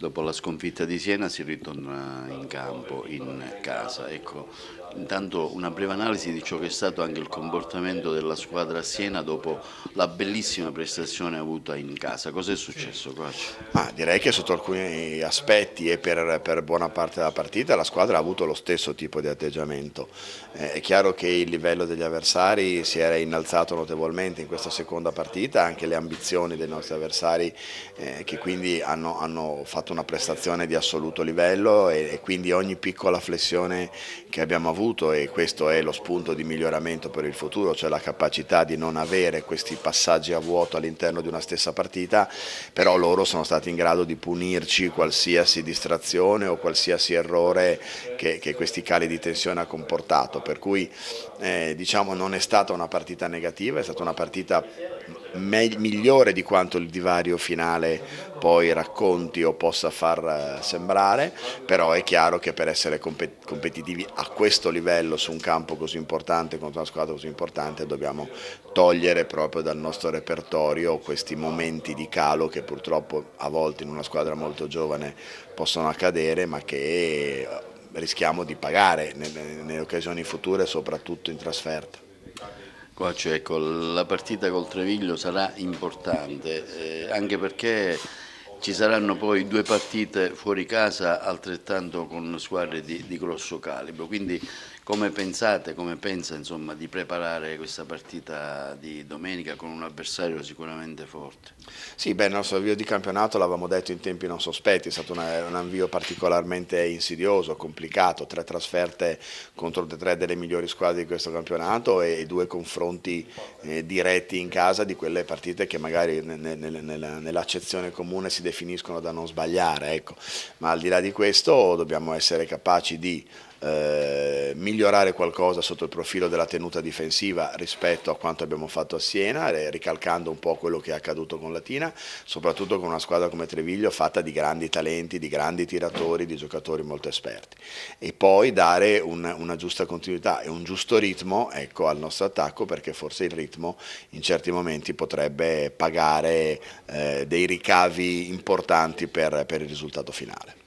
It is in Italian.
dopo la sconfitta di Siena si ritorna in campo, in casa. Ecco, intanto una breve analisi di ciò che è stato anche il comportamento della squadra a Siena dopo la bellissima prestazione avuta in casa. Cos'è successo, coach? Ma direi che sotto alcuni aspetti e per buona parte della partita la squadra ha avuto lo stesso tipo di atteggiamento. È chiaro che il livello degli avversari si era innalzato notevolmente in questa seconda partita, anche le ambizioni dei nostri avversari che quindi hanno fatto una prestazione di assoluto livello e quindi ogni piccola flessione che abbiamo avuto, e questo è lo spunto di miglioramento per il futuro, cioè la capacità di non avere questi passaggi a vuoto all'interno di una stessa partita, però loro sono stati in grado di punirci qualsiasi distrazione o qualsiasi errore che questi cali di tensione ha comportato, per cui diciamo non è stata una partita negativa, è stata una partita migliore di quanto il divario finale poi racconti o possa far sembrare, però è chiaro che per essere competitivi a questo livello su un campo così importante contro una squadra così importante dobbiamo togliere proprio dal nostro repertorio questi momenti di calo che purtroppo a volte in una squadra molto giovane possono accadere, ma che rischiamo di pagare nelle occasioni future, soprattutto in trasferta. Coach, ecco, la partita col Treviglio sarà importante, anche perché ci saranno poi due partite fuori casa altrettanto con squadre di grosso calibro, quindi come pensate, come pensa insomma, di preparare questa partita di domenica con un avversario sicuramente forte? Sì, beh, il nostro avvio di campionato l'avevamo detto in tempi non sospetti, è stato un avvio particolarmente insidioso, complicato, 3 trasferte contro le 3 delle migliori squadre di questo campionato e 2 confronti diretti in casa di quelle partite che magari nell'accezione comune si definiscono da non sbagliare, ecco. Ma al di là di questo dobbiamo essere capaci di migliorare qualcosa sotto il profilo della tenuta difensiva rispetto a quanto abbiamo fatto a Siena, ricalcando un po' quello che è accaduto con Latina, soprattutto con una squadra come Treviglio fatta di grandi talenti, di grandi tiratori, di giocatori molto esperti, e poi dare una giusta continuità e un giusto ritmo, ecco, al nostro attacco, perché forse il ritmo in certi momenti potrebbe pagare dei ricavi importanti per il risultato finale.